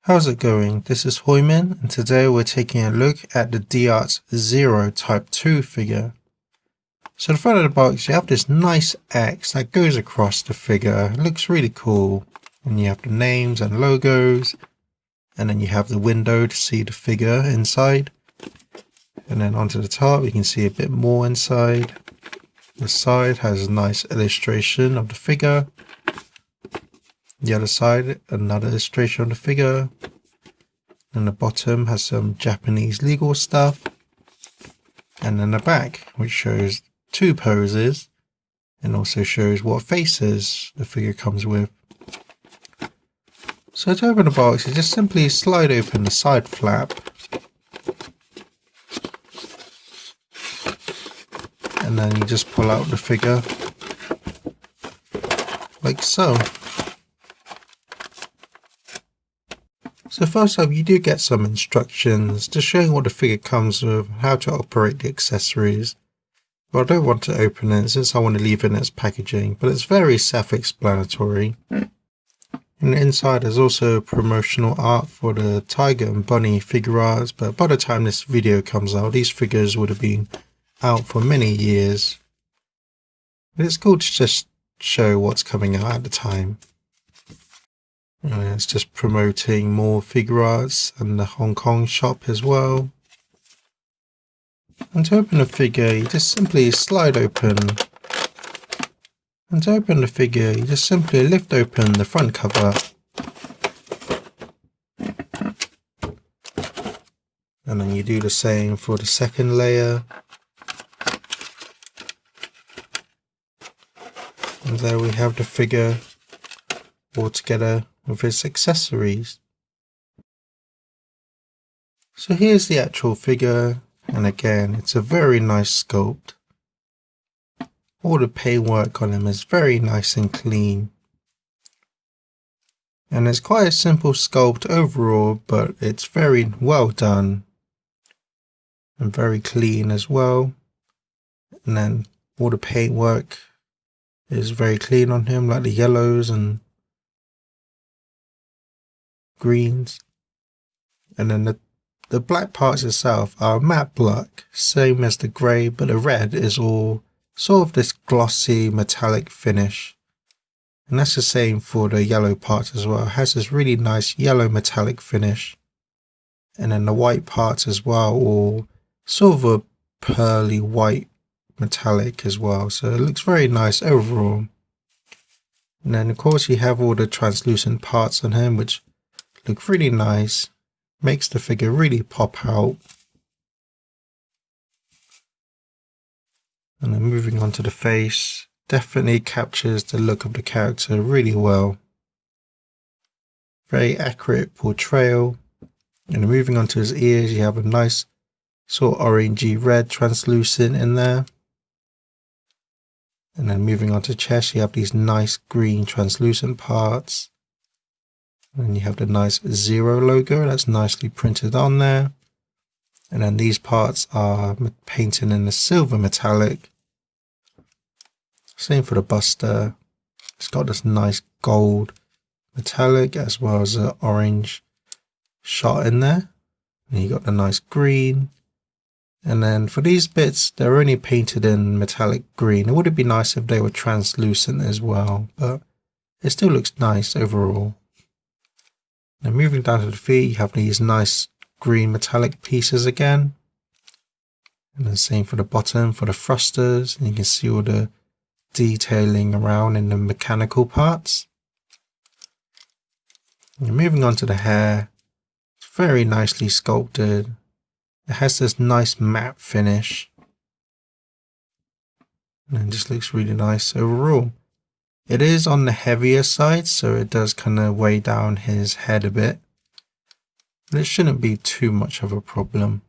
How's it going? This is Hoiman, and today we're taking a look at the D-Art Zero Type 2 figure. So the front of the box, you have this nice X that goes across the figure. It looks really cool. And you have the names and logos, and then you have the window to see the figure inside. And then onto the top, you can see a bit more inside. The side has a nice illustration of the figure. The other side, another illustration of the figure. And the bottom has some Japanese legal stuff. And then the back, which shows two poses and also shows what faces the figure comes with. So to open the box, you just simply slide open the side flap. And then you just pull out the figure like so. So first up, you do get some instructions just showing what the figure comes with, how to operate the accessories. But I don't want to open it since I want to leave it in its packaging, but it's very self-explanatory. In the inside there's also promotional art for the tiger and bunny figure arts, but by the time this video comes out, these figures would have been out for many years. But it's cool to just show what's coming out at the time. It's just promoting more figure arts and the Hong Kong shop as well. And to open the figure, you just simply slide open. And to open the figure, you just simply lift open the front cover. And then you do the same for the second layer. And there we have the figure all together with its accessories. So here's the actual figure, and again it's a very nice sculpt. All the paintwork on him is very nice and clean. And it's quite a simple sculpt overall, but it's very well done. And very clean as well. And then all the paintwork is very clean on him, like the yellows and greens. And then the black parts itself are matte black, same as the grey, but the red is all sort of this glossy metallic finish. And that's the same for the yellow parts as well. It has this really nice yellow metallic finish. And then the white parts as well, all sort of a pearly white metallic as well. So it looks very nice overall. And then of course you have all the translucent parts on him, which look really nice. Makes the figure really pop out. And then moving on to the face, definitely captures the look of the character really well. Very accurate portrayal. And then moving on to his ears, you have a nice sort of orangey red translucent in there. And then moving on to chest, you have these nice green translucent parts. And then you have the nice Zero logo that's nicely printed on there. And then these parts are painted in the silver metallic. Same for the buster. It's got this nice gold metallic as well as an orange shot in there. And you got the nice green. And then for these bits, they're only painted in metallic green. It would have been nice if they were translucent as well, but it still looks nice overall. Now moving down to the feet, you have these nice green metallic pieces again. And the same for the bottom, for the thrusters. And you can see all the detailing around in the mechanical parts. And moving on to the hair, it's very nicely sculpted. It has this nice matte finish. And it just looks really nice overall. It is on the heavier side, so it does kind of weigh down his head a bit. But it shouldn't be too much of a problem.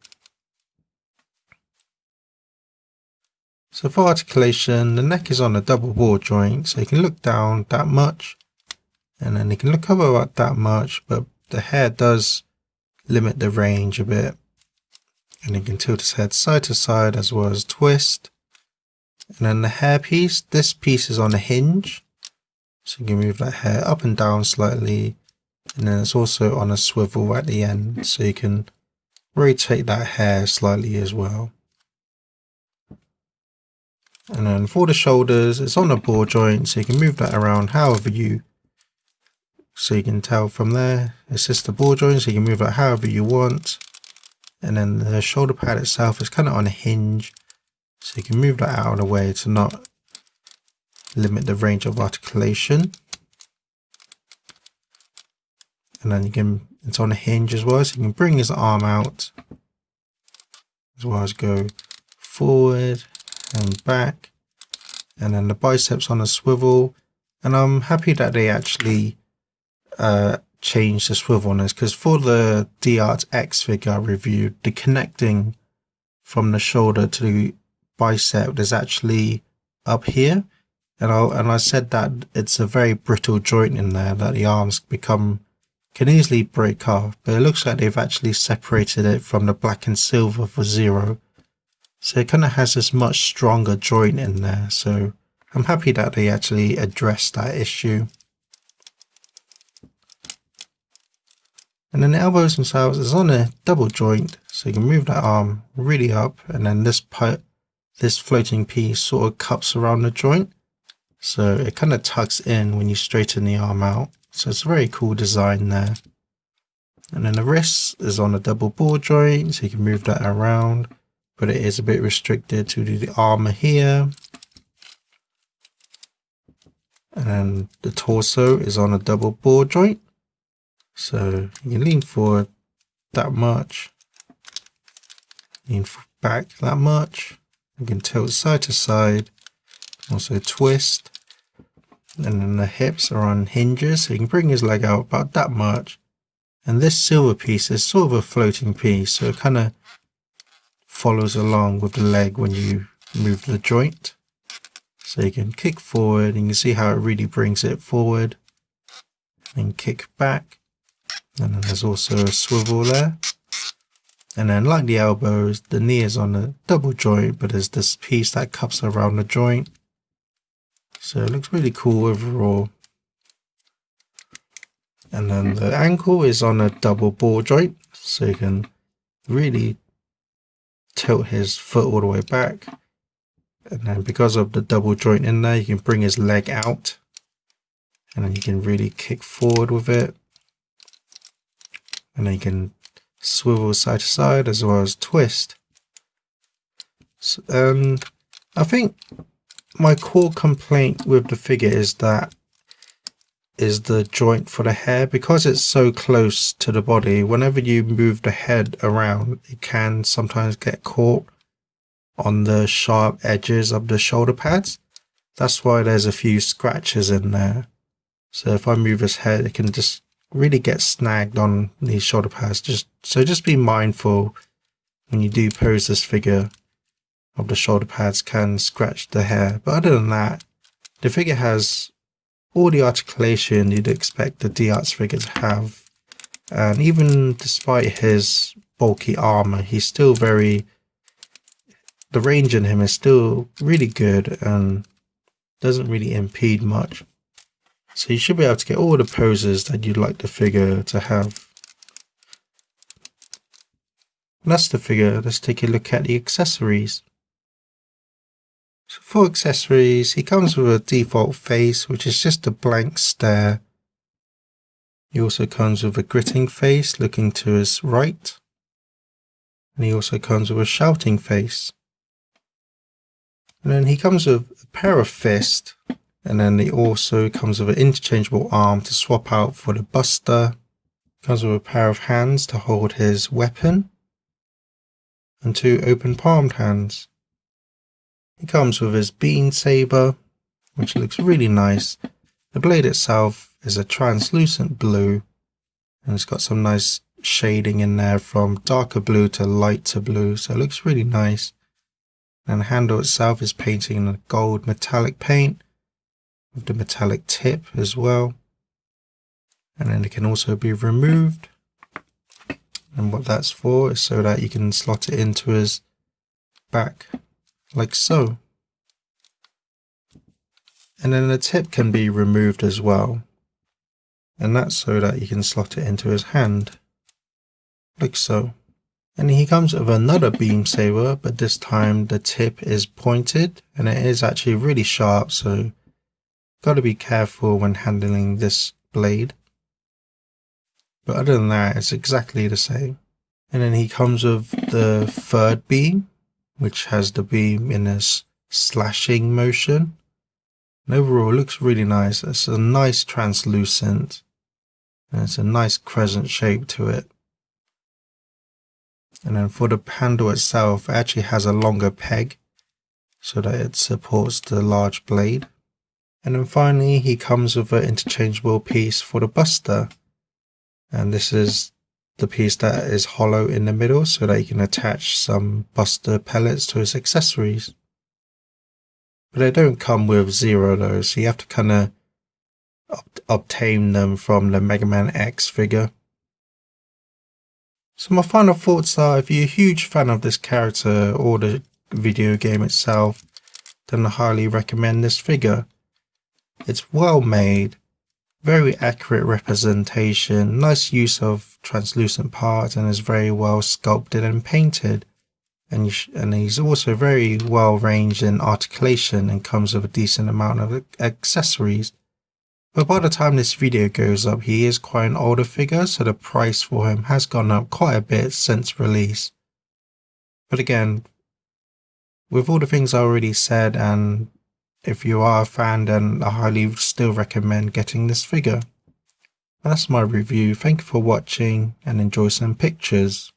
So for articulation, the neck is on a double ball joint, so you can look down that much. And then you can look up about that much, but the hair does limit the range a bit. And you can tilt his head side to side as well as twist. And then the hair piece, this piece is on a hinge. So you can move that hair up and down slightly and then it's also on a swivel at the end, so you can rotate that hair slightly as well. And then for the shoulders, it's on a ball joint, so you can move that around however you, so you can tell from there, it's just a ball joint, so you can move it however you want. And then the shoulder pad itself is kind of on a hinge, so you can move that out of the way to not limit the range of articulation. And then it's on a hinge as well, so you can bring his arm out as well as go forward and back. And then the biceps on a swivel. And I'm happy that they actually changed the swivel on this, because for the D-Art X figure I reviewed, the connecting from the shoulder to the bicep is actually up here. And I said that it's a very brittle joint in there, that the arms can easily break off, but it looks like they've actually separated it from the black and silver for Zero. So it kind of has this much stronger joint in there. So I'm happy that they actually addressed that issue. And then the elbows themselves is on a double joint, so you can move that arm really up, and then this floating piece sort of cups around the joint. So it kind of tucks in when you straighten the arm out. So it's a very cool design there. And then the wrist is on a double ball joint, so you can move that around, but it is a bit restricted to the armor here. And then the torso is on a double ball joint, so you can lean forward that much, lean back that much. You can tilt side to side, also twist. And then the hips are on hinges, so you can bring his leg out about that much. And this silver piece is sort of a floating piece, so it kind of follows along with the leg when you move the joint. So you can kick forward, and you can see how it really brings it forward. And kick back. And then there's also a swivel there. And then like the elbows, the knee is on a double joint, but there's this piece that cups around the joint. So it looks really cool overall. And then the ankle is on a double ball joint, so you can really tilt his foot all the way back. And then because of the double joint in there, you can bring his leg out, and then you can really kick forward with it. And then you can swivel side to side as well as twist. And I think my core complaint with the figure is the joint for the hair. Because it's so close to the body, whenever you move the head around, it can sometimes get caught on the sharp edges of the shoulder pads. That's why there's a few scratches in there. So if I move his head, it can just really get snagged on these shoulder pads. Just be mindful when you do pose this figure of the shoulder pads can scratch the hair. But other than that, the figure has all the articulation you'd expect the D-Arts figure to have. And even despite his bulky armor, he's still the range in him is still really good and doesn't really impede much. So you should be able to get all the poses that you'd like the figure to have. And that's the figure. Let's take a look at the accessories. So for accessories, he comes with a default face, which is just a blank stare. He also comes with a gritting face looking to his right. And he also comes with a shouting face. And then he comes with a pair of fists. And then he also comes with an interchangeable arm to swap out for the buster. Comes with a pair of hands to hold his weapon. And 2 open palmed hands. He comes with his bean saber, which looks really nice. The blade itself is a translucent blue, and it's got some nice shading in there from darker blue to lighter blue, so it looks really nice. And the handle itself is painted in a gold metallic paint with the metallic tip as well. And then it can also be removed. And what that's for is so that you can slot it into his back like so. And then the tip can be removed as well. and that's so that you can slot it into his hand, like so. And he comes with another beam saber, but this time the tip is pointed and it is actually really sharp, so got to be careful when handling this blade. But other than that, it's exactly the same. And then he comes with the third beam, which has the beam in a slashing motion. And overall, it looks really nice. It's a nice translucent, and it's a nice crescent shape to it. And then for the handle itself, it actually has a longer peg so that it supports the large blade. And then finally, he comes with an interchangeable piece for the buster. And this is the piece that is hollow in the middle so that you can attach some buster pellets to his accessories. But they don't come with zero though, so you have to kind of obtain them from the Megaman X figure. So my final thoughts are, if you're a huge fan of this character or the video game itself, then I highly recommend this figure. It's well made, very accurate representation, nice use of translucent parts, and is very well sculpted and painted. And he's also very well ranged in articulation and comes with a decent amount of accessories. But by the time this video goes up, he is quite an older figure, so the price for him has gone up quite a bit since release. But again, with all the things I already said, and if you are a fan, then I highly still recommend getting this figure. But that's my review. Thank you for watching and enjoy some pictures.